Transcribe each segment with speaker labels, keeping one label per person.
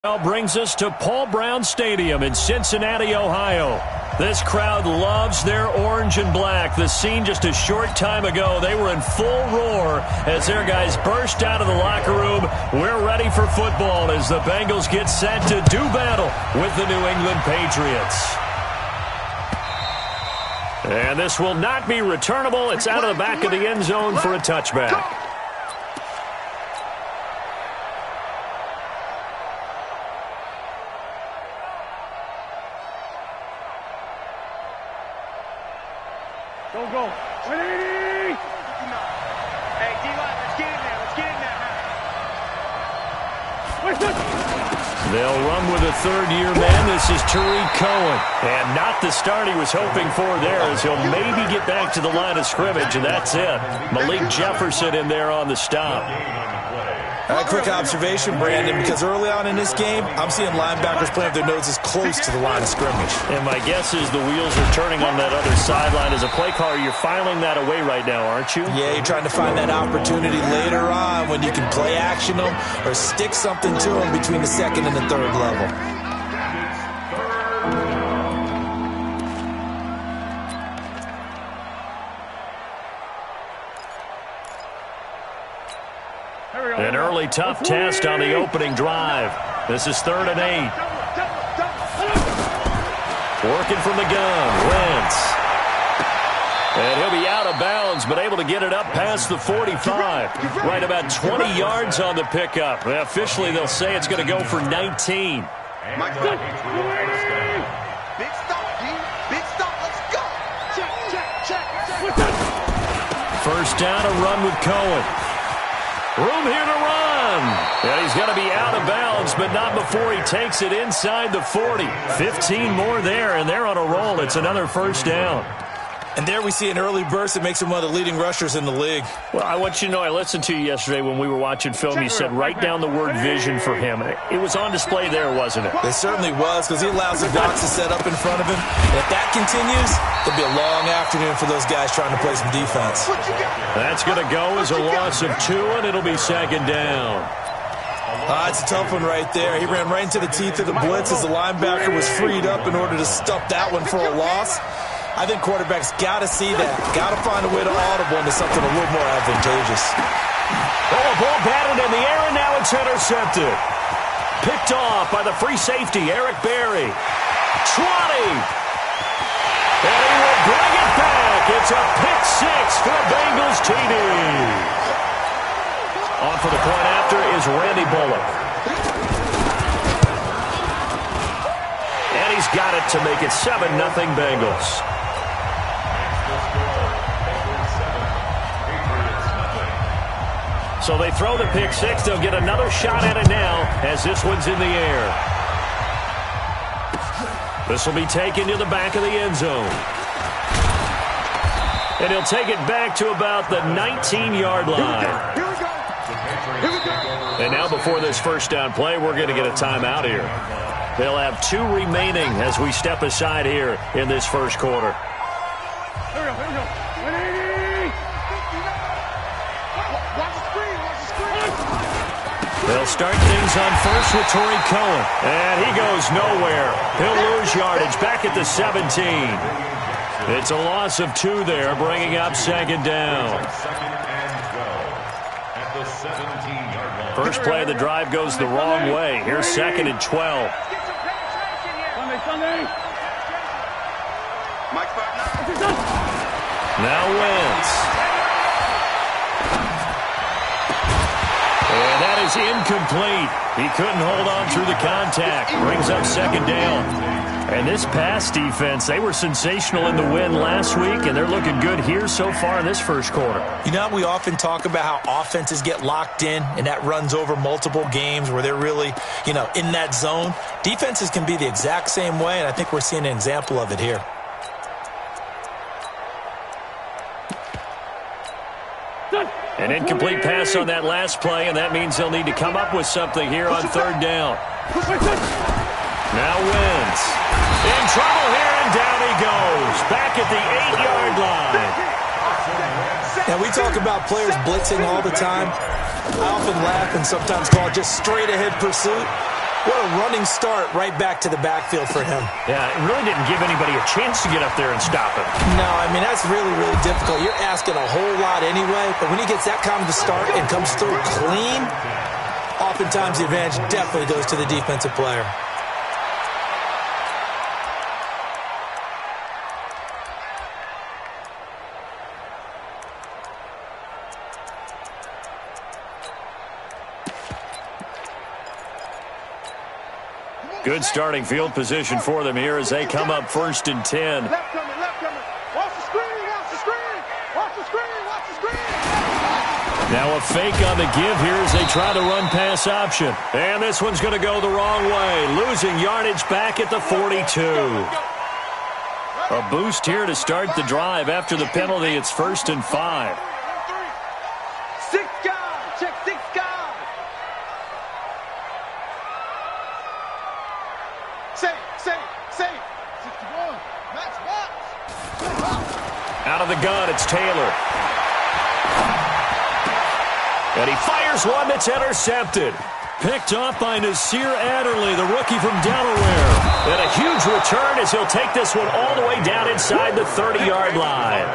Speaker 1: Now brings us to Paul Brown Stadium in Cincinnati, Ohio. This crowd loves their orange and black. The scene just a short time ago, they were in full roar as their guys burst out of the locker room. We're ready for football as the Bengals get set to do battle with the New England Patriots. And this will not be returnable. It's out of the back of the end zone for a touchback.
Speaker 2: Go. 180! Hey, D-line, let's get in there. Let's get in there.
Speaker 1: They'll run with a third-year man. This is Tariq Cohen. And not the start he was hoping for there as he'll maybe get back to the line of scrimmage, and that's it. Malik Jefferson in there on the stop.
Speaker 3: A quick observation, Brandon, because early on in this game, I'm seeing linebackers playing with their noses close to the line of scrimmage.
Speaker 1: And my guess is the wheels are turning on that other sideline. As a play caller, you're filing that away right now, aren't you?
Speaker 3: Yeah, you're trying to find that opportunity later on when you can play action them or stick something to them between the second and the third level.
Speaker 1: An early tough test on the opening drive. This is 3rd and 8. Working from the gun, Wentz. And he'll be out of bounds, but able to get it up past the 45. Right about 20 yards on the pickup. Officially, they'll say it's going to go for 19.
Speaker 2: Big stop, let's go. Check.
Speaker 1: First down, a run with Cohen. Room here to run. And he's going to be out of bounds, but not before he takes it inside the 40. 15 more there, and they're on a roll. It's another first down.
Speaker 3: And there we see an early burst that makes him one of the leading rushers in the league.
Speaker 1: Well, I want you to know, I listened to you yesterday when we were watching film. You said write down the word vision for him. It was on display there, wasn't it?
Speaker 3: It certainly was, because he allows the blocks to set up in front of him. And if that continues, it'll be a long afternoon for those guys trying to play some defense.
Speaker 1: That's going to go as a loss of 2, and it'll be second down.
Speaker 3: It's a tough one right there. He ran right into the teeth of the blitz as the linebacker was freed up in order to stop that one for a loss. I think quarterbacks got to see that. Got to find a way to audible into something a little more advantageous.
Speaker 1: Oh, a ball batted in the air, and now it's intercepted. Picked off by the free safety, Eric Berry. 20. And he will bring it back. It's a pick 6 for a Bengals TD. On for the point after is Randy Bullock. And he's got it to make it 7-0 Bengals. So they throw the pick 6. They'll get another shot at it now as this one's in the air. This will be taken to the back of the end zone. And he'll take it back to about the 19-yard line. And now before this first down play, we're going to get a timeout here. They'll have 2 remaining as we step aside here in this first quarter.
Speaker 2: Here we go. 180!
Speaker 1: They'll start things on first with Tariq Cohen. And he goes nowhere. He'll lose yardage back at the 17. It's a loss of 2 there, bringing up second down. First play of the drive goes the wrong way. Here's 2nd and 12. Now Wentz. And that is incomplete. He couldn't hold on through the contact. Brings up second down. And this pass defense, they were sensational in the win last week, and they're looking good here so far in this first quarter.
Speaker 3: You know, we often talk about how offenses get locked in, and that runs over multiple games where they're really, in that zone. Defenses can be the exact same way, and I think we're seeing an example of it here.
Speaker 1: An incomplete pass on that last play, and that means they'll need to come up with something here on third down. Now Wentz. In trouble here, and down he goes. Back at the 8-yard line.
Speaker 3: Now, we talk about players blitzing all the time. I often laugh and sometimes call it just straight-ahead pursuit. What a running start right back to the backfield for him.
Speaker 1: Yeah, it really didn't give anybody a chance to get up there and stop him.
Speaker 3: No, I mean, that's really, really difficult. You're asking a whole lot anyway, but when he gets that kind of a start and comes through clean, oftentimes the advantage definitely goes to the defensive player.
Speaker 1: Good starting field position for them here as they come up 1st and 10.
Speaker 2: Left coming, left coming. Watch the screen, watch the screen. Watch the screen, watch the screen.
Speaker 1: Now a fake on the give here as they try to run pass option. And this one's going to go the wrong way, losing yardage back at the 42. A boost here to start the drive after the penalty. It's 1st and 5.
Speaker 2: 6 guys, check 6 guys. Say. 61, match box.
Speaker 1: Out of the gun, it's Taylor. And he fires one that's intercepted. Picked off by Nasir Adderley, the rookie from Delaware. And a huge return as he'll take this one all the way down inside the 30-yard line.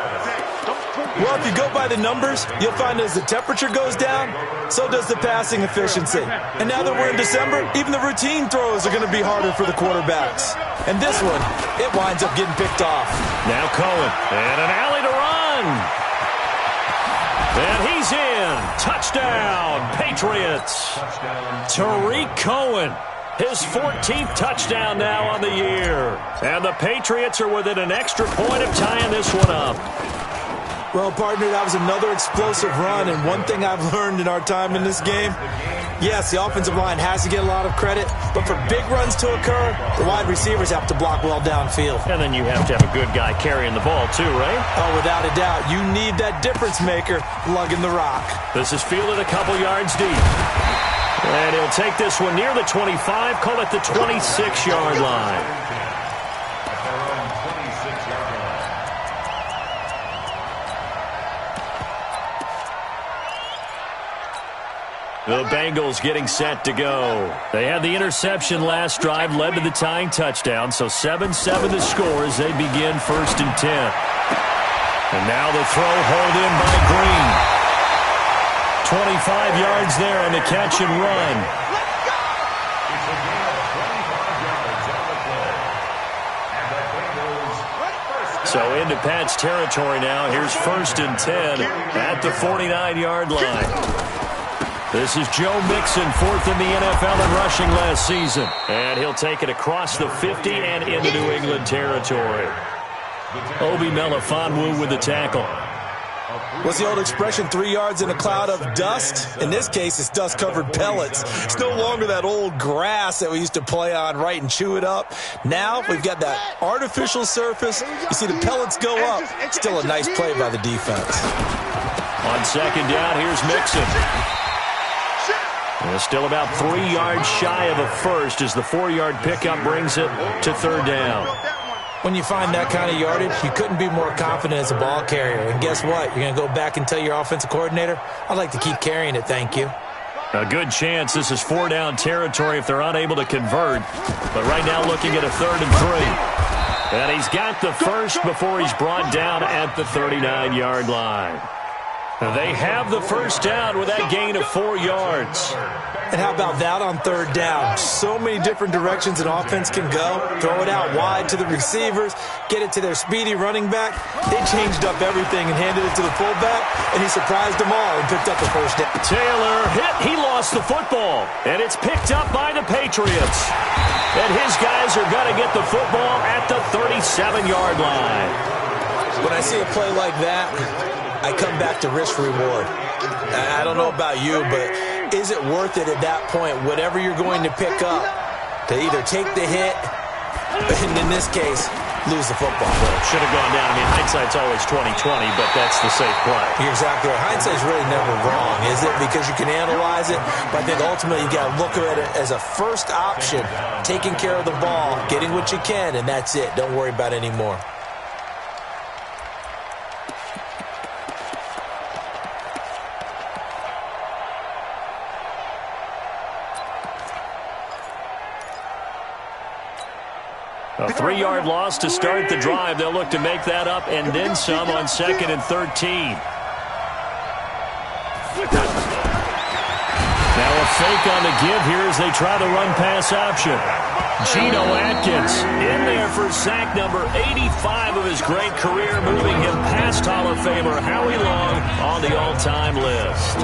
Speaker 3: Well, if you go by the numbers, you'll find as the temperature goes down, so does the passing efficiency. And now that we're in December, even the routine throws are going to be harder for the quarterbacks. And this one, it winds up getting picked off.
Speaker 1: Now Cohen, and an alley to run. And he's in. Touchdown, Patriots. Tariq Cohen, his 14th touchdown now on the year. And the Patriots are within an extra point of tying this one up.
Speaker 3: Well, partner, that was another explosive run, and one thing I've learned in our time in this game, yes, the offensive line has to get a lot of credit, but for big runs to occur, the wide receivers have to block well downfield.
Speaker 1: And then you have to have a good guy carrying the ball too, right?
Speaker 3: Oh, without a doubt. You need that difference maker lugging the rock.
Speaker 1: This is fielded a couple yards deep. And he'll take this one near the 25, call it the 26-yard line. The Bengals getting set to go. They had the interception last drive, led to the tying touchdown, so 7-7 the score as they begin 1st and 10. And now the throw hauled in by Green. 25 yards there on the catch and run. So into Pat's territory now. Here's 1st and 10 at the 49-yard line. This is Joe Mixon, 4th in the NFL in rushing last season. And he'll take it across the 50 and into New England territory. Obi Melifonwu with the tackle.
Speaker 3: What's the old expression, 3 yards in a cloud of dust? In this case, it's dust-covered pellets. It's no longer that old grass that we used to play on, right, and chew it up. Now we've got that artificial surface. You see the pellets go up. Still a nice play by the defense.
Speaker 1: On 2nd down, here's Mixon. And still about 3 yards shy of a first as the 4-yard pickup brings it to 3rd down.
Speaker 3: When you find that kind of yardage, you couldn't be more confident as a ball carrier. And guess what? You're going to go back and tell your offensive coordinator, I'd like to keep carrying it, thank you.
Speaker 1: A good chance this is 4-down territory if they're unable to convert. But right now looking at a 3rd and 3. And he's got the first before he's brought down at the 39-yard line. They have the first down with that gain of 4 yards.
Speaker 3: And how about that on 3rd down? So many different directions an offense can go. Throw it out wide to the receivers, get it to their speedy running back. They changed up everything and handed it to the fullback, and he surprised them all and picked up the first down.
Speaker 1: Taylor hit. He lost the football, and it's picked up by the Patriots. And his guys are going to get the football at the 37-yard line.
Speaker 3: When I see a play like that, I come back to risk-reward. I don't know about you, but is it worth it at that point, whatever you're going to pick up, to either take the hit, and in this case, lose the football?
Speaker 1: Well, it should have gone down. I mean, hindsight's always 20/20, but that's the safe play.
Speaker 3: You're exactly right. Hindsight's really never wrong, is it? Because you can analyze it, but I think ultimately you got to look at it as a first option, taking care of the ball, getting what you can, and that's it. Don't worry about it anymore.
Speaker 1: A 3-yard loss to start the drive. They'll look to make that up and then some on 2nd and 13. Now a fake on the give here as they try the run-pass option. Geno Atkins in there for sack number 85 of his great career, moving him past Hall of Famer Howie Long on the all-time list.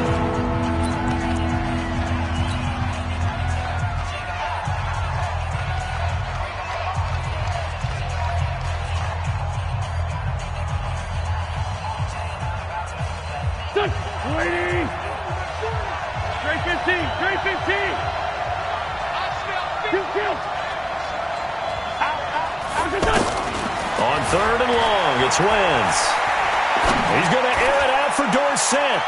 Speaker 2: Waiting. 315. 315.
Speaker 1: On 3rd and long, it's Wentz. He's going to air it out for Dorsett.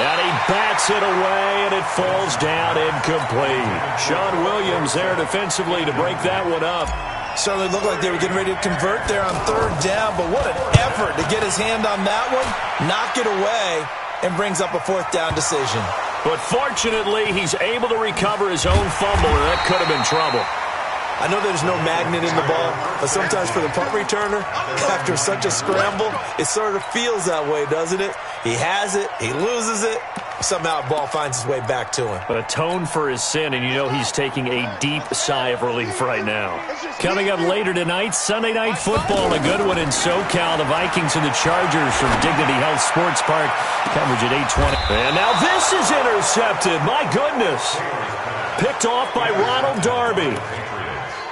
Speaker 1: And he bats it away, and it falls down incomplete. Sean Williams there defensively to break that one up.
Speaker 3: Certainly looked like they were getting ready to convert there on 3rd down, but what an effort to get his hand on that one, knock it away, and brings up a 4th down decision.
Speaker 1: But fortunately, he's able to recover his own fumble, and that could have been trouble.
Speaker 3: I know there's no magnet in the ball, but sometimes for the punt returner, after such a scramble, it sort of feels that way, doesn't it? He has it, he loses it, somehow the ball finds its way back to him.
Speaker 1: But atone for his sin, and you know he's taking a deep sigh of relief right now. Coming up later tonight, Sunday Night Football, a good one in SoCal. The Vikings and the Chargers from Dignity Health Sports Park. Coverage at 8:20. And now this is intercepted. My goodness. Picked off by Ronald Darby.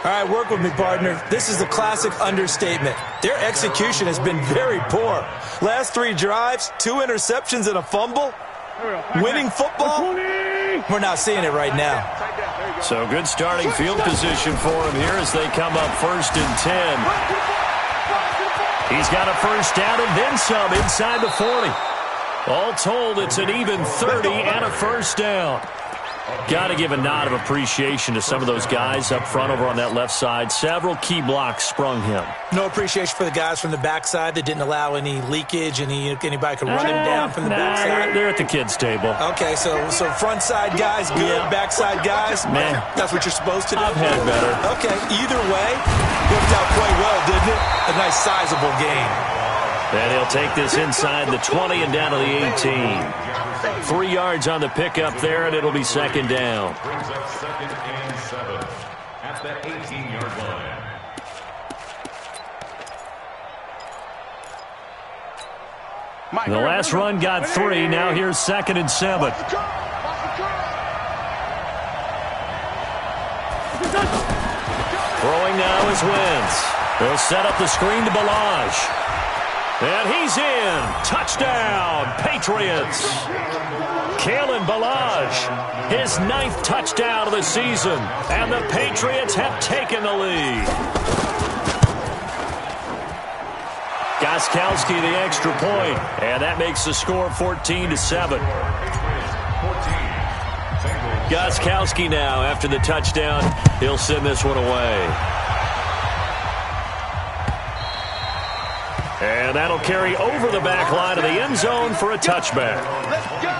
Speaker 3: All right, work with me, partner. This is a classic understatement. Their execution has been very poor. Last 3 drives, 2 interceptions and a fumble. Winning football? We're not seeing it right now.
Speaker 1: So good starting field position for him here as they come up 1st and 10. He's got a 1st down and then some inside the 40. All told, it's an even 30 and a 1st down. Got to give a nod of appreciation to some of those guys up front over on that left side. Several key blocks sprung him.
Speaker 3: No appreciation for the guys from the backside that didn't allow any leakage, anybody could run him down from the backside.
Speaker 1: They're at the kids' table.
Speaker 3: Okay, so front side guys good, yeah. Backside guys,
Speaker 1: man,
Speaker 3: that's what you're supposed to do.
Speaker 1: I've had better.
Speaker 3: Okay, either way, worked out quite well, didn't it? A nice sizable gain.
Speaker 1: And he'll take this inside the 20 and down to the 18. 3 yards on the pickup there, and it'll be 2nd down.
Speaker 4: Brings up 2nd and 7 at the 18-yard line.
Speaker 1: The last run got 3. Now here's 2nd and 7. Throwing now is Wentz. They'll set up the screen to Balaj. And he's in. Touchdown, Patriots. Kalen Balaj, his 9th touchdown of the season. And the Patriots have taken the lead. Gostkowski the extra point. And that makes the score 14-7. Gostkowski now after the touchdown. He'll send this one away. And that'll carry over the back line of the end zone for a touchback.
Speaker 2: Let's go.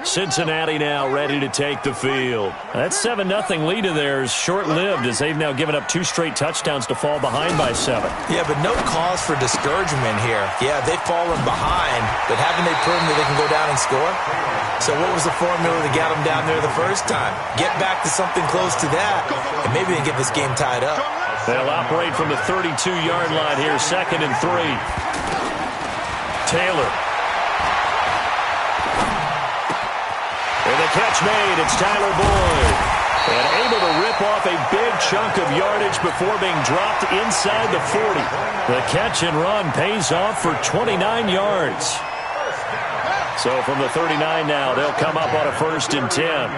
Speaker 1: Cincinnati now ready to take the field. That 7-0 lead of theirs short-lived as they've now given up 2 straight touchdowns to fall behind by 7.
Speaker 3: Yeah, but no cause for discouragement here. Yeah, they've fallen behind, but haven't they proven that they can go down and score? So what was the formula that got them down there the first time? Get back to something close to that, and maybe they can get this game tied up.
Speaker 1: They'll operate from the 32-yard line here, 2nd and 3. Taylor. And the catch made, it's Tyler Boyd. And able to rip off a big chunk of yardage before being dropped inside the 40. The catch and run pays off for 29 yards. So from the 39 now, they'll come up on a 1st and 10.
Speaker 2: No.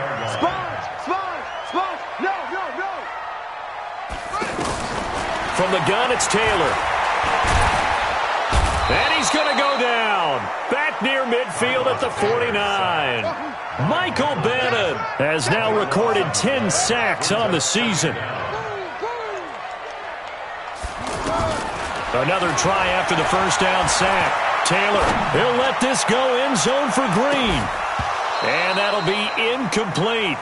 Speaker 1: From the gun, it's Taylor. And he's going to go down. Back near midfield at the 49. Michael Bannon has now recorded 10 sacks on the season. Another try after the 1st down sack. Taylor, he'll let this go end zone for Green. And that'll be incomplete.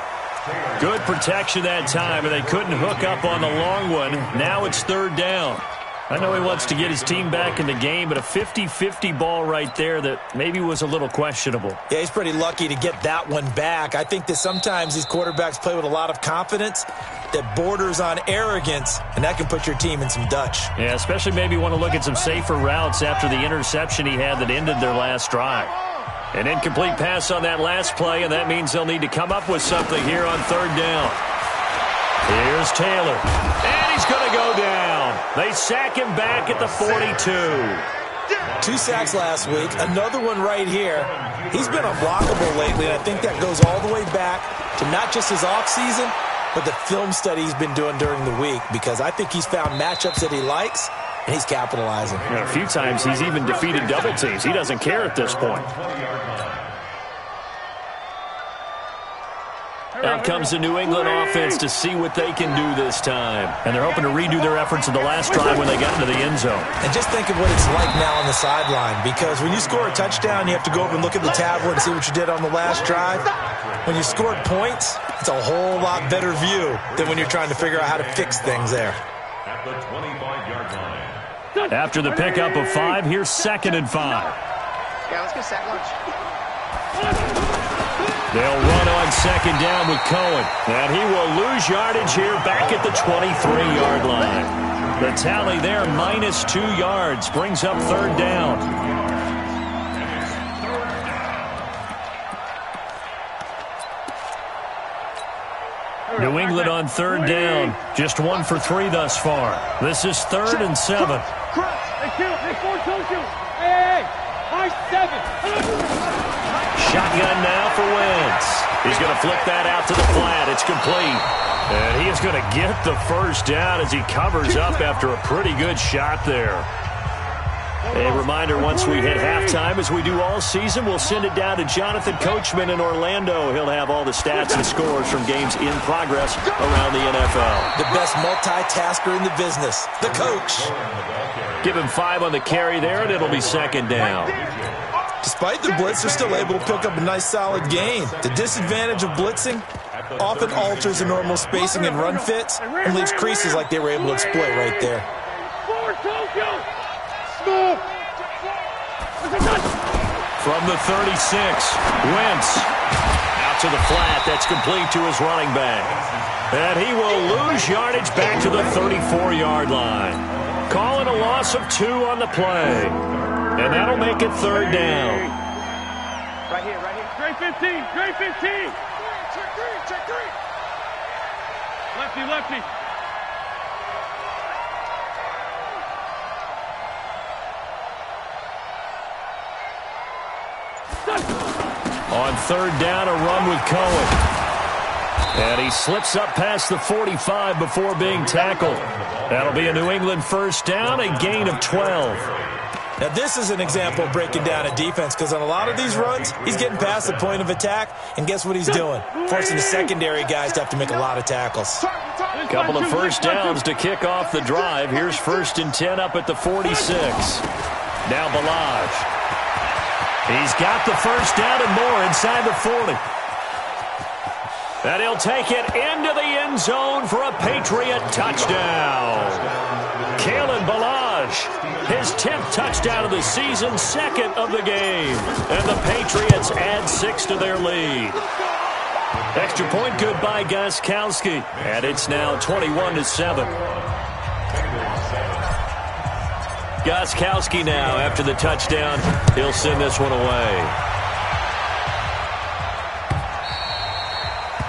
Speaker 1: Good protection that time, and they couldn't hook up on the long one. Now it's third down. I know he wants to get his team back in the game, but a 50-50 ball right there that maybe was a little questionable.
Speaker 3: Yeah, he's pretty lucky to get that one back. I think that sometimes these quarterbacks play with a lot of confidence that borders on arrogance, and that can put your team in some Dutch.
Speaker 1: Yeah, especially maybe want to look at some safer routes after the interception he had that ended their last drive. An incomplete pass on that last play, and that means they'll need to come up with something here on third down. Here's Taylor, and he's going to go down. They sack him back at the 42.
Speaker 3: 2 sacks last week, another one right here. He's been unblockable lately, and I think that goes all the way back to not just his offseason, but the film study he's been doing during the week, because I think he's found matchups that he likes, and he's capitalizing.
Speaker 1: Yeah, a few times he's even defeated double teams. He doesn't care at this point. Out comes the New England offense to see what they can do this time. And they're hoping to redo their efforts in the last drive when they got into the end zone.
Speaker 3: And just think of what it's like now on the sideline, because when you score a touchdown, you have to go over and look at the tablet and see what you did on the last drive. When you scored points, it's a whole lot better view than when you're trying to figure out how to fix things there.
Speaker 4: At the 25-yard line.
Speaker 1: After the pickup of 5, here's 2nd and 5.
Speaker 2: Yeah, let's go sack lunch.
Speaker 1: They'll run on 2nd down with Cohen. And he will lose yardage here back at the 23-yard line. The tally there, -2 yards, brings up third down. New England on third down. Just 1 for 3 thus far. This is 3rd and 7. Shotgun now for Wentz. He's going to flip that out to the flat. It's complete. And he is going to get the first down as he covers up after a pretty good shot there. A reminder, once we hit halftime, as we do all season, we'll send it down to Jonathan Coachman in Orlando. He'll have all the stats and scores from games in progress around the NFL.
Speaker 3: The best multitasker in the business, the coach.
Speaker 1: Give him 5 on the carry there, and it'll be 2nd down.
Speaker 3: Despite the blitz, they're still able to pick up a nice solid gain. The disadvantage of blitzing often alters the normal spacing and run fits and leaves creases like they were able to exploit right there.
Speaker 1: From the 36, Wentz out to the flat. That's complete to his running back. And he will lose yardage back to the 34-yard line. Calling a loss of 2 on the play. And that'll make it third down.
Speaker 2: Right here, right here. Straight 15, straight 15. Check 3. Lefty, lefty.
Speaker 1: On third down, a run with Cohen. And he slips up past the 45 before being tackled. That'll be a New England first down, a gain of 12.
Speaker 3: Now, this is an example of breaking down a defense, because on a lot of these runs, he's getting past the point of attack, and guess what he's doing? Forcing the secondary guys to have to make a lot of tackles.
Speaker 1: Couple of first downs to kick off the drive. Here's 1st and 10 up at the 46. Now Balaj. He's got the first down and more inside the 40. And he'll take it into the end zone for a Patriot touchdown. Kalen Balaj, his 10th touchdown of the season, 2nd of the game. And the Patriots add 6 to their lead. Extra point good by Gostkowski. And it's now 21-7. Gostkowski now, after the touchdown, he'll send this one away.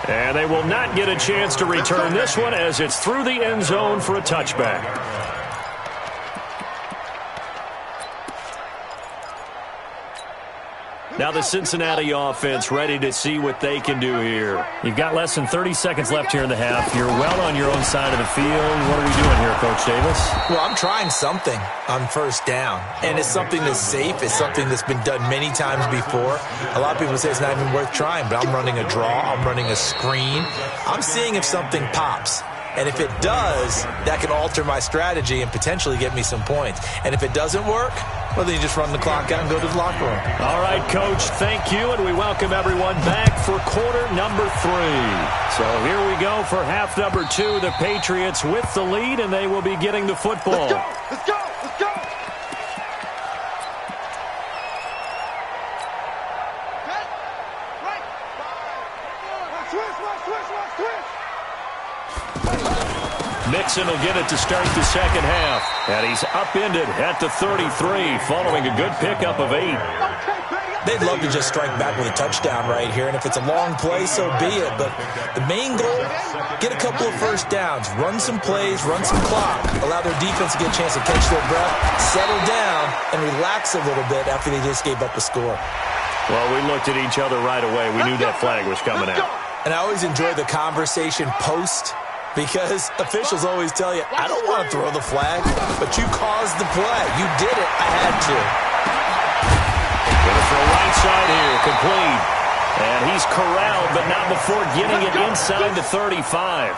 Speaker 1: And they will not get a chance to return this one as it's through the end zone for a touchback. Now the Cincinnati offense ready to see what they can do here. You've got less than 30 seconds left here in the half. You're well on your own side of the field. What are we doing here, Coach Davis?
Speaker 3: Well, I'm trying something on first down, and it's something that's safe. It's something that's been done many times before. A lot of people say it's not even worth trying, but I'm running a draw. I'm running a screen. I'm seeing if something pops. And if it does, that can alter my strategy and potentially get me some points. And if it doesn't work, Well, then you just run the clock out and go to the locker room.
Speaker 1: All right, Coach, thank you, and we welcome everyone back for quarter number 3. So here we go for half number 2. The Patriots with the lead, and they will be getting the football.
Speaker 2: Let's go! Let's go! Let's go!
Speaker 1: Mixon will get it to start the second half. And he's upended at the 33 following a good pickup of 8.
Speaker 3: They'd love to just strike back with a touchdown right here, and if it's a long play, so be it. But the main goal, get a couple of first downs, run some plays, run some clock, allow their defense to get a chance to catch their breath, settle down, and relax a little bit after they just gave up a score.
Speaker 1: Well, we looked at each other right away. We knew that flag was coming out.
Speaker 3: And I always enjoy the conversation post, because officials always tell you, I don't want to throw the flag, but you caused the play. You did it. I had to.
Speaker 1: Gonna throw right side here, complete. And he's corralled, but not before getting it inside the 35.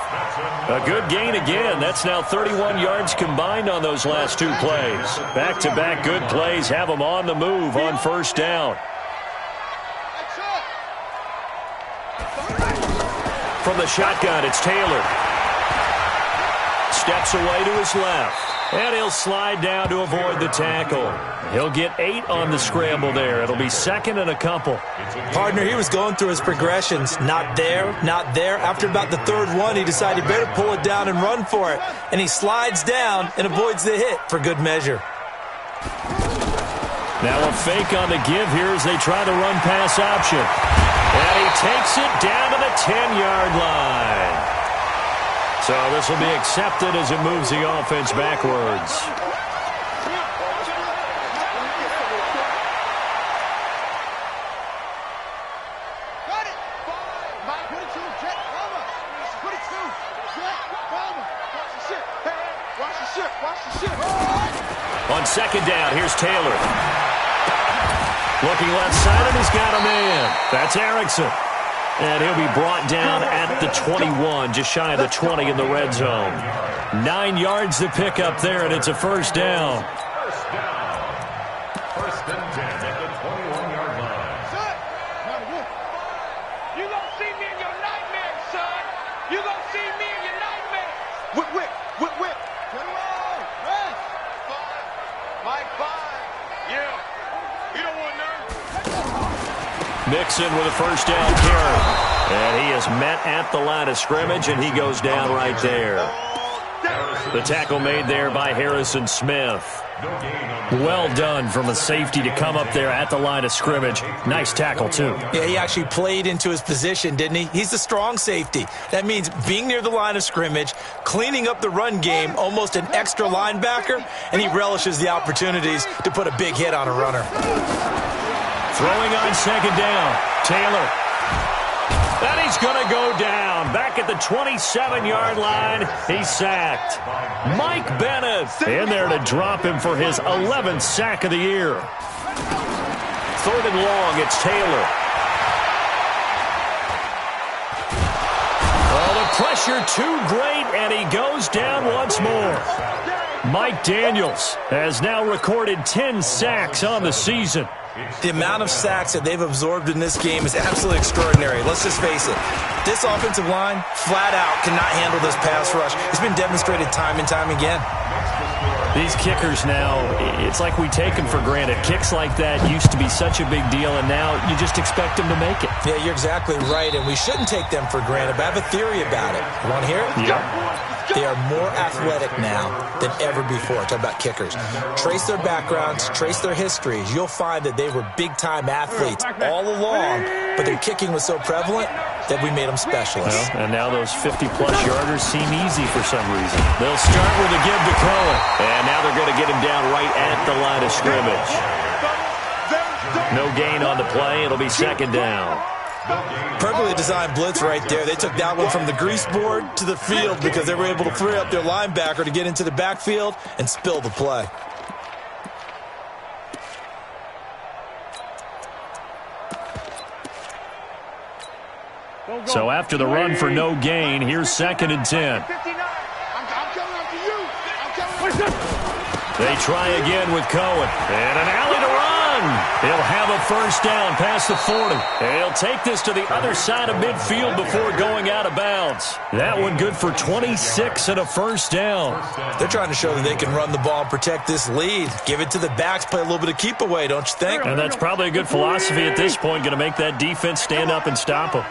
Speaker 1: A good gain again. That's now 31 yards combined on those last 2 plays. Back-to-back good plays have them on the move on first down. From the shotgun, it's Taylor. Steps away to his left. And he'll slide down to avoid the tackle. He'll get 8 on the scramble there. It'll be second and a couple.
Speaker 3: Partner, he was going through his progressions. Not there, not there. After about the 3rd one, he decided he better pull it down and run for it. And he slides down and avoids the hit for good measure.
Speaker 1: Now a fake on the give here as they try the run-pass option. And he takes it down to the 10-yard line. So this will be accepted as it moves the offense backwards. On second down, here's Taylor. Looking left side, and he's got a man. That's Erickson. And he'll be brought down at the 21, just shy of the 20 in the red zone. 9 yards to pick up there, and it's a first down.
Speaker 4: First and 10 at the 21-yard line.
Speaker 2: You gonna see me in your nightmares, son. You gonna see me in your nightmares. Whip. Turn around. Rest. 5. Mike 5. Yeah. You don't want none.
Speaker 1: Mixon with a first down carry. And he is met at the line of scrimmage, and he goes down right there. The tackle made there by Harrison Smith. Well done from a safety to come up there at the line of scrimmage. Nice tackle, too.
Speaker 3: Yeah, he actually played into his position, didn't he? He's the strong safety. That means being near the line of scrimmage, cleaning up the run game, almost an extra linebacker, and he relishes the opportunities to put a big hit on a runner.
Speaker 1: Throwing on second down, Taylor. And he's going to go down. Back at the 27-yard line, he's sacked. Mike Bennett in there to drop him for his 11th sack of the year. 3rd and long, it's Taylor. Oh, the pressure too great, and he goes down once more. Mike Daniels has now recorded 10 sacks on the season.
Speaker 3: The amount of sacks that they've absorbed in this game is absolutely extraordinary. Let's just face it. This offensive line, flat out, cannot handle this pass rush. It's been demonstrated time and time again.
Speaker 1: These kickers now, it's like we take them for granted. Kicks like that used to be such a big deal, and now you just expect them to make it.
Speaker 3: Yeah, you're exactly right, and we shouldn't take them for granted, but I have a theory about it. You want to hear it?
Speaker 1: Yeah.
Speaker 3: They are more athletic now than ever before. Talk about kickers. Trace their backgrounds, trace their histories. You'll find that they were big-time athletes all along, but their kicking was so prevalent that we made them specialists.
Speaker 1: Well, and now those 50-plus yarders seem easy for some reason. They'll start with a give to Cohen, and now they're going to get him down right at the line of scrimmage. No gain on the play. It'll be second down.
Speaker 3: Perfectly designed blitz right there. They took that one from the grease board to the field because they were able to free up their linebacker to get into the backfield and spill the play.
Speaker 1: So after the run for no gain, here's 2nd and 10.
Speaker 2: I'm coming up to you.
Speaker 1: They They try again with Cohen. And an alley to run. He'll have a first down past the 40. He'll take this to the other side of midfield before going out of bounds. That one good for 26 and a first down.
Speaker 3: They're trying to show that they can run the ball and protect this lead. Give it to the backs, play a little bit of keep away, don't you think?
Speaker 1: And that's probably a good philosophy at this point, going to make that defense stand up and stop them.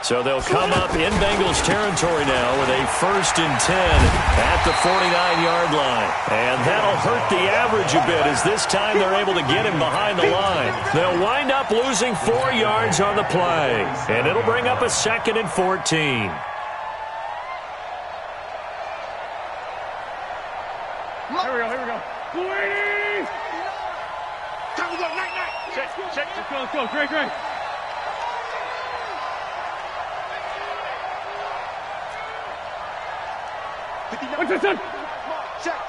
Speaker 1: So they'll come up in Bengals territory now with a 1st and 10 at the 49-yard line. And that'll hurt the average a bit as this time they're able to get him behind the line. They'll wind up losing 4 yards on the play. And it'll bring up a 2nd and 14.
Speaker 2: Here we go. Please! Time to go, night. Check. Let's go. Great.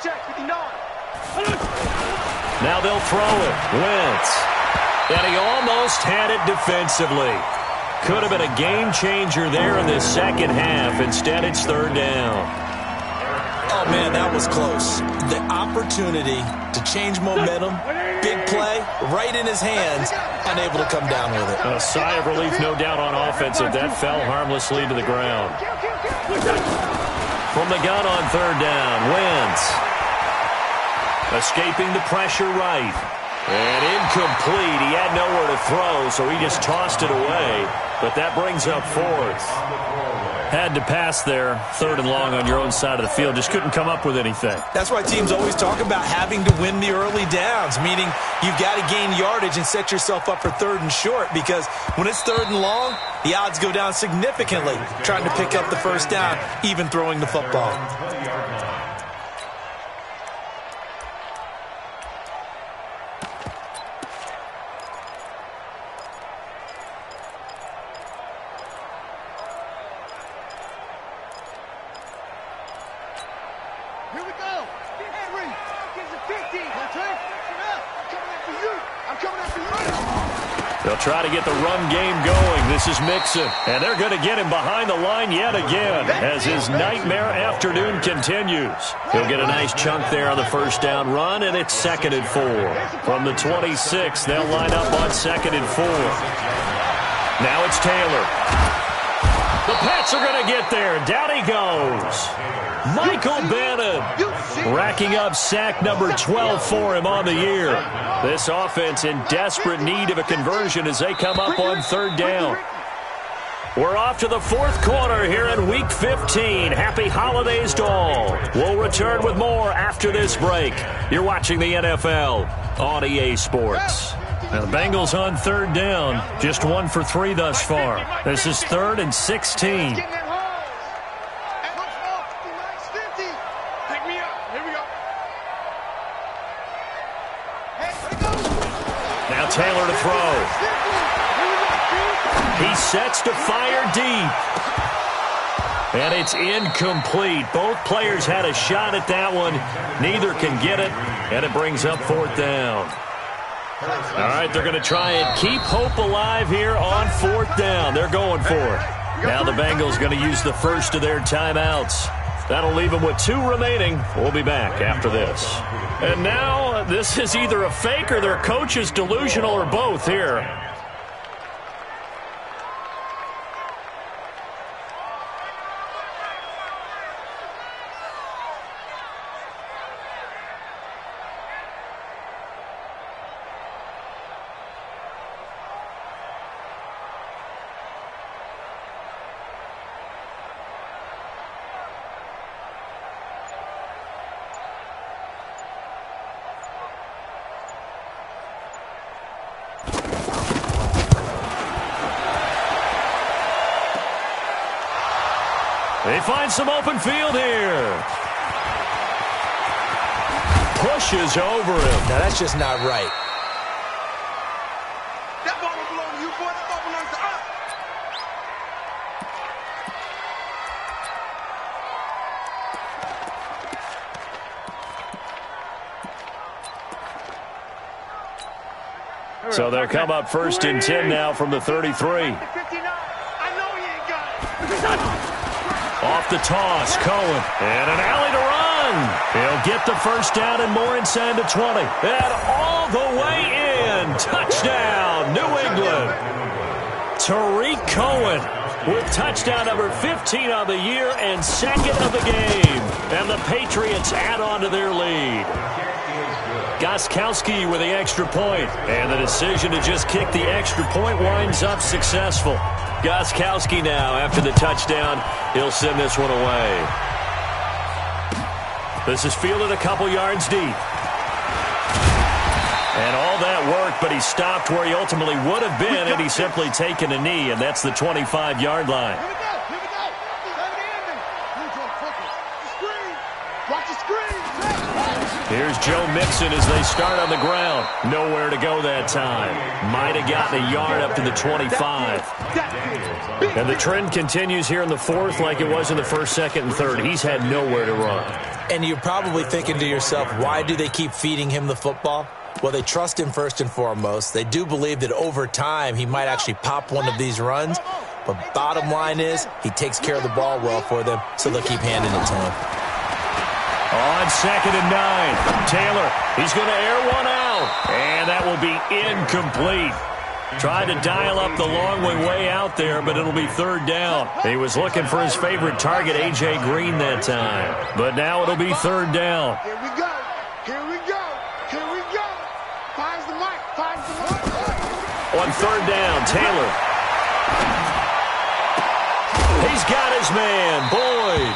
Speaker 2: Check, 59.
Speaker 1: Now they'll throw it. Wentz. And he almost had it defensively. Could have been a game changer there in this second half. Instead, it's 3rd down.
Speaker 3: Oh, man, that was close. The opportunity to change momentum, big play, right in his hands, unable to come down with it.
Speaker 1: A sigh of relief, no doubt, on offensive. That fell harmlessly to the ground. From the gun on 3rd down, Wentz. Escaping the pressure right. And incomplete. He had nowhere to throw, so he just tossed it away. But that brings up 4th. Had to pass there, 3rd and long on your own side of the field. Just couldn't come up with anything.
Speaker 3: That's why teams always talk about having to win the early downs, meaning you've got to gain yardage and set yourself up for 3rd and short, because when it's 3rd and long, the odds go down significantly trying to pick up the first down, even throwing the football.
Speaker 2: Here we go. Henry, gives it 50. I'm coming after you.
Speaker 1: They'll try to get the run game going. This is Mixon. And they're going to get him behind the line yet again as his nightmare afternoon continues. He'll get a nice chunk there on the first down run, and it's 2nd and 4. From the 26, they'll line up on 2nd and 4. Now it's Taylor. The Pats are going to get there. Down he goes. Michael Bannon racking up sack number 12 for him on the year. This offense in desperate need of a conversion as they come up on 3rd down. We're off to the 4th quarter here in Week 15. Happy holidays to all. We'll return with more after this break. You're watching the NFL on EA Sports. Now the Bengals on 3rd down. Just 1 for 3 thus far. This is 3rd and 16. Taylor to throw. He sets to fire deep. And it's incomplete. Both players had a shot at that one. Neither can get it. And it brings up 4th down. All right, they're going to try and keep hope alive here on 4th down. They're going for it. Now the Bengals going to use the first of their timeouts. That'll leave them with 2 remaining. We'll be back after this. And now this is either a fake or their coach is delusional or both here. They find some open field here. Pushes over him.
Speaker 3: Now, that's just not right.
Speaker 2: That ball don't belong to you, boy. That ball belongs to us.
Speaker 1: So they'll come up 1st and 10 now from the 33. Off the toss, Cohen. And an alley to run. run. He'll get the first down and more inside the 20. And all the way in. Touchdown, New England. Tariq Cohen with touchdown number 15 on the year and second of the game. And the Patriots add on to their lead. Gostkowski with the extra point. And the decision to just kick the extra point winds up successful. Gostkowski now, after the touchdown, he'll send this one away. This is fielded a couple yards deep. And all that worked, but he stopped where he ultimately would have been had he simply taken a knee, and that's the 25-yard line.
Speaker 2: Here we go. Here we go. Watch the screen.
Speaker 1: Here's Joe Mixon as they start on the ground. Nowhere to go that time. Might have gotten a yard up to the 25. And the trend continues here in the fourth like it was in the first, second, and third. He's had nowhere to run.
Speaker 3: And you're probably thinking to yourself, why do they keep feeding him the football? Well, they trust him first and foremost. They do believe that over time he might actually pop one of these runs. But bottom line is he takes care of the ball well for them, so they'll keep handing it to him.
Speaker 1: On 2nd and 9, Taylor, he's going to air one out. And that will be incomplete. Tried to dial up the long way out there, but it'll be third down. He was looking for his favorite target, A.J. Green, that time. But now it'll be third down.
Speaker 2: Here we go. Here we go. Here we go. Finds the mic. Finds the mic.
Speaker 1: On third down, Taylor. He's got his man, Boyd.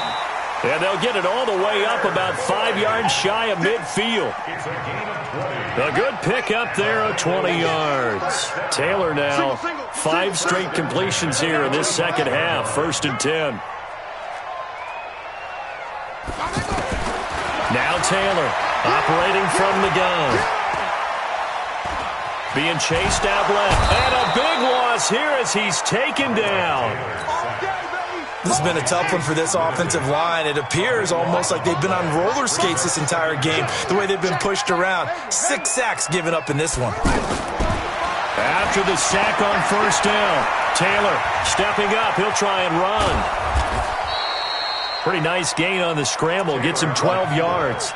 Speaker 1: And they'll get it all the way up about 5 yards shy of midfield. A good pick up there of 20 yards. Taylor now 5 straight completions here in this second half. 1st and 10. Now Taylor operating from the gun. Being chased out left. And a big loss here as he's taken down.
Speaker 3: This has been a tough one for this offensive line. It appears almost like they've been on roller skates this entire game, the way they've been pushed around. 6 sacks given up in this one.
Speaker 1: After the sack on first down, Taylor stepping up. He'll try and run. Pretty nice gain on the scramble. Gets him 12 yards.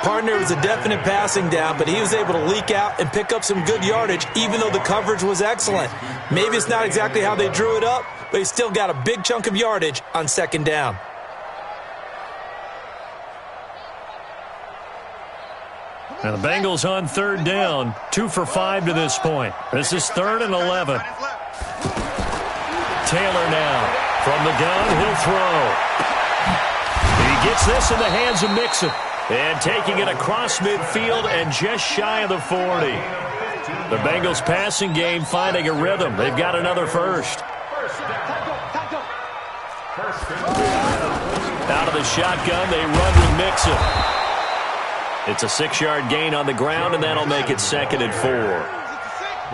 Speaker 3: Partner was a definite passing down, but he was able to leak out and pick up some good yardage, even though the coverage was excellent. Maybe it's not exactly how they drew it up, but he still got a big chunk of yardage on 2nd down.
Speaker 1: Now the Bengals on 3rd down, 2 for 5 to this point. This is 3rd and 11. Taylor now from the gun, he'll throw. He gets this in the hands of Mixon. And taking it across midfield and just shy of the 40. The Bengals passing game finding a rhythm. They've got another first. Out of the shotgun, they run with Mixon. It's a 6-yard gain on the ground, and that'll make it 2nd and 4.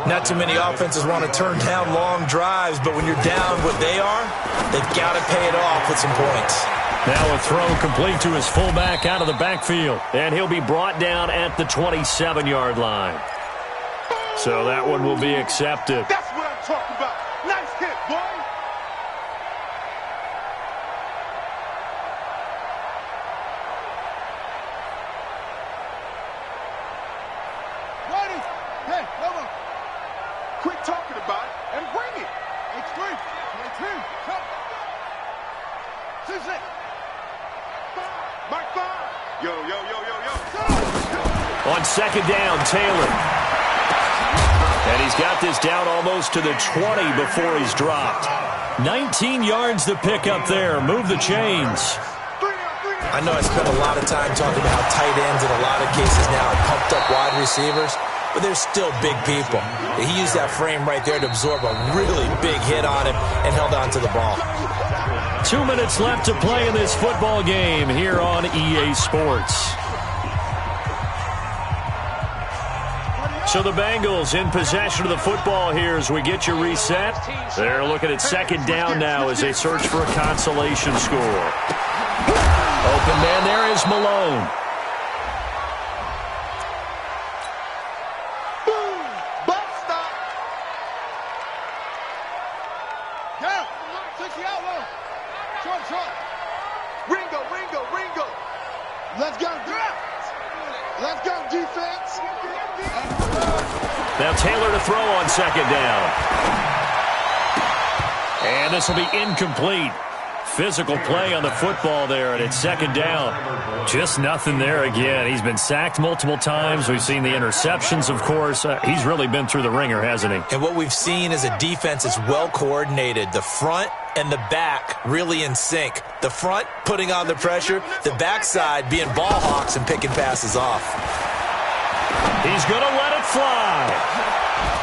Speaker 3: Not too many offenses want to turn down long drives, but when you're down what they are, they've got to pay it off with some points.
Speaker 1: Now a throw complete to his fullback out of the backfield. And he'll be brought down at the 27-yard line. So that one will be accepted.
Speaker 2: That's what I'm talking about. Nice hit, boy. Ready? Hey, come on. Quit talking about it and bring it. X3. X3. Come. 6. Mark 5. Yo, yo, yo, yo, yo.
Speaker 1: On 2nd down, Taylor. And he's got this down almost to the 20 before he's dropped. 19 yards to pick up there. Move the chains.
Speaker 3: I know I spent a lot of time talking about how tight ends in a lot of cases now are pumped up wide receivers, but they're still big people. He used that frame right there to absorb a really big hit on him and held on to the ball.
Speaker 1: 2 minutes left to play in this football game here on EA Sports. So the Bengals in possession of the football here as we get you reset. They're looking at 2nd down now as they search for a consolation score. Open man there is Malone.
Speaker 2: Boom! Butt stop. Yeah. Take the outlaw. Short. Ringo. Let's go. Let's go, defense.
Speaker 1: Now Taylor to throw on second down. And this will be incomplete. Physical play on the football there, and it's second down. Just nothing there again. He's been sacked multiple times. We've seen the interceptions, of course. He's really been through the ringer, hasn't he?
Speaker 3: And what we've seen is a defense that's well coordinated. The front and the back really in sync. The front putting on the pressure, the backside being ball hawks and picking passes off.
Speaker 1: He's going to let it fly.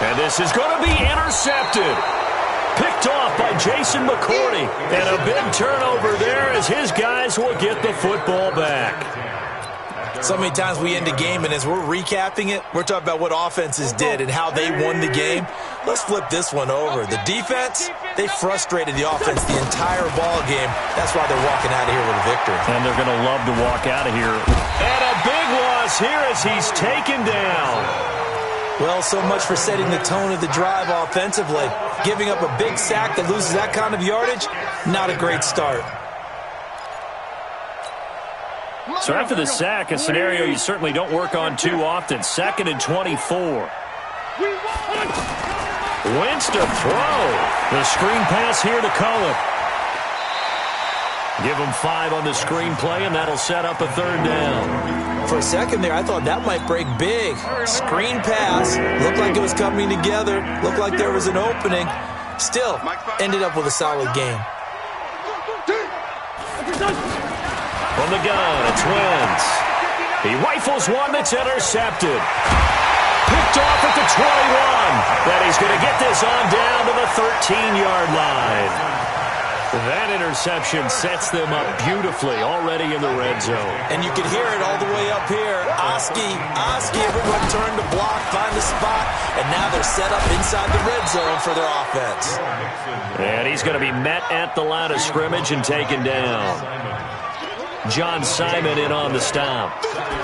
Speaker 1: And this is going to be intercepted. Picked off by Jason McCourty. And a big turnover there as his guys will get the football back.
Speaker 3: So many times we end a game, and as we're recapping it, we're talking about what offenses did and how they won the game. Let's flip this one over. The defense, they frustrated the offense the entire ball game. That's why they're walking out of here with a victory.
Speaker 1: And they're going to love to walk out of here. And a big loss here as he's taken down.
Speaker 3: Well, so much for setting the tone of the drive offensively. Giving up a big sack that loses that kind of yardage, not a great start.
Speaker 1: So after the sack, a scenario you certainly don't work on too often. 2nd and 24. Wentz to throw. The screen pass here to Cullen. Give him 5 on the screenplay, and that'll set up a 3rd down.
Speaker 3: For a second there, I thought that might break big. Screen pass. Looked like it was coming together. Looked like there was an opening. Still, ended up with a solid game.
Speaker 1: From the gun, it's Wentz. He rifles one that's intercepted. Picked off at the 21. But he's going to get this on down to the 13-yard line. That interception sets them up beautifully already in the red zone.
Speaker 3: And you can hear it all the way up here. Oski, everyone turned to block, find the spot, and now they're set up inside the red zone for their offense.
Speaker 1: And he's going to be met at the line of scrimmage and taken down. John Simon in on the stop.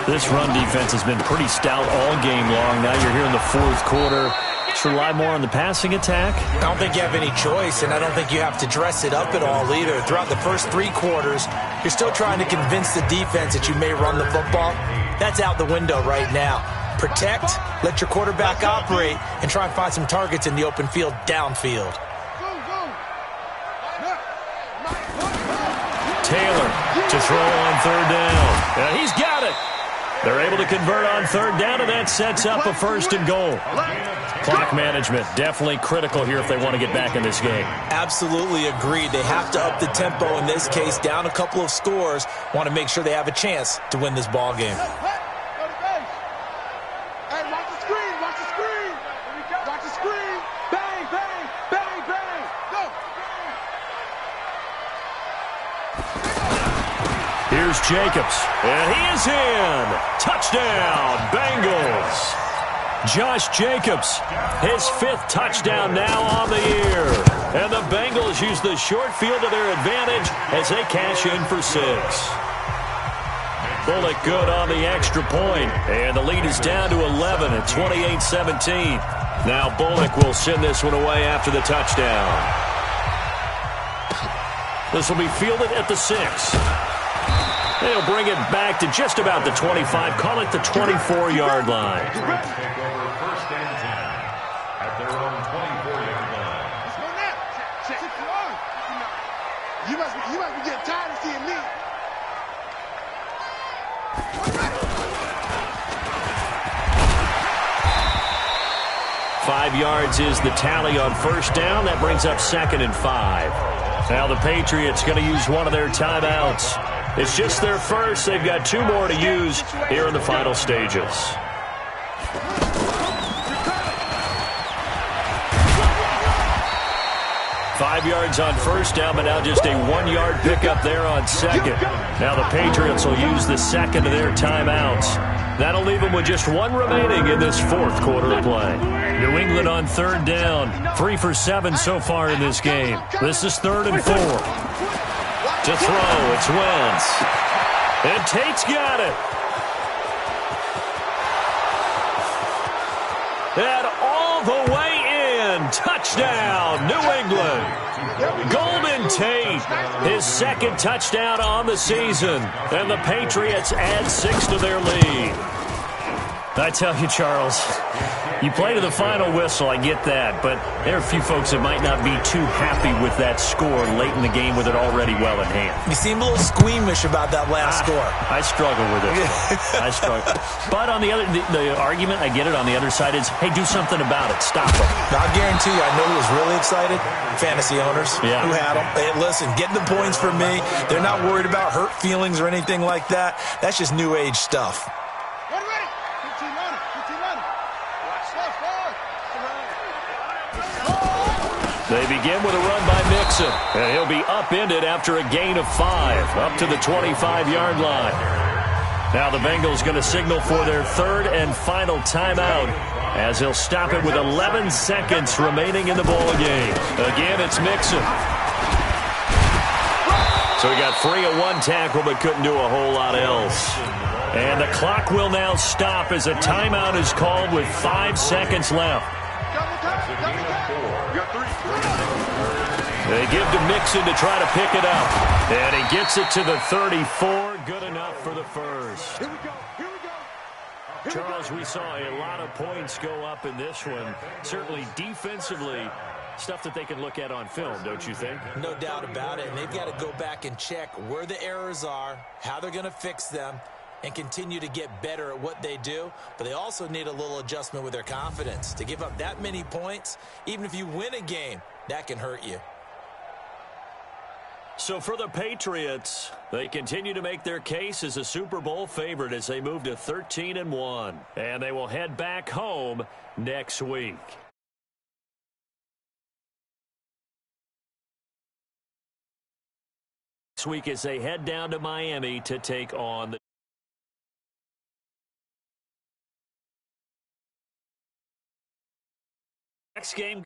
Speaker 1: This run defense has been pretty stout all game long. Now you're here in the 4th quarter. Should rely more on the passing attack?
Speaker 3: I don't think you have any choice, and I don't think you have to dress it up at all either. Throughout the first 3 quarters, you're still trying to convince the defense that you may run the football. That's out the window right now. Protect, let your quarterback operate, and try and find some targets in the open field downfield.
Speaker 1: Taylor to throw on 3rd down. And he's got it. They're able to convert on 3rd down, and that sets up a 1st and goal. Clock management definitely critical here if they want to get back in this game.
Speaker 3: Absolutely agreed. They have to up the tempo in this case, down a couple of scores. Want to make sure they have a chance to win this ball game.
Speaker 2: Hey, watch the screen, watch the screen. Watch the screen. Bang, bang, bang, bang. Go.
Speaker 1: Here's Jacobs, and he is in. Touchdown, Bengals. Josh Jacobs, his 5th touchdown now on the year. And the Bengals use the short field to their advantage as they cash in for 6. Bullock good on the extra point, and the lead is down to 11 at 28-17. Now Bullock will send this one away after the touchdown. This will be fielded at the 6. They'll bring it back to just about the 25, call it the 24-yard line.
Speaker 4: Take over 1st and 10 at their own 24-yard line.
Speaker 2: You must be getting tired of seeing me.
Speaker 1: 5 yards is the tally on 1st down. That brings up 2nd and 5. Now the Patriots going to use one of their timeouts. It's just their first. They've got 2 more to use here in the final stages. Five yards on 1st down, but now just a 1-yard pickup there on 2nd. Now the Patriots will use the 2nd of their timeouts. That'll leave them with just 1 remaining in this 4th quarter of play. New England on 3rd down. 3 for 7 so far in this game. This is 3rd and 4. To throw, it's Wentz. And Tate's got it. And all the way in. Touchdown, New England. Golden Tate, his second touchdown on the season. And the Patriots add 6 to their lead. I tell you, Charles, you play to the final whistle, I get that, but there are a few folks that might not be too happy with that score late in the game with it already well in hand.
Speaker 3: You seem a little squeamish about that last score.
Speaker 1: I struggle with it. I struggle. But on the other, the argument, I get it, on the other side is, hey, do something about it. Stop them.
Speaker 3: Now, I guarantee you, I know who was really excited. Fantasy owners who had them. Hey, listen, get the points for me. They're not worried about hurt feelings or anything like that. That's just new age stuff.
Speaker 1: They begin with a run by Mixon, and he'll be upended after a gain of 5, up to the 25-yard line. Now the Bengals going to signal for their third and final timeout as he'll stop it with 11 seconds remaining in the ball game. Again, it's Mixon. So he got free of one tackle but couldn't do a whole lot else. And the clock will now stop as a timeout is called with 5 seconds left. They give to Mixon to try to pick it up. And he gets it to the 34. Good enough for the first.
Speaker 2: Here we go.
Speaker 1: Charles, we saw a lot of points go up in this one. Certainly defensively, stuff that they can look at on film, don't you think?
Speaker 3: No doubt about it. And they've got to go back and check where the errors are, how they're going to fix them, and continue to get better at what they do. But they also need a little adjustment with their confidence. To give up that many points, even if you win a game, that can hurt you.
Speaker 1: So for the Patriots, they continue to make their case as a Super Bowl favorite as they move to 13-1. And they will head back home next week. Next week as they head down to Miami to take on the next game.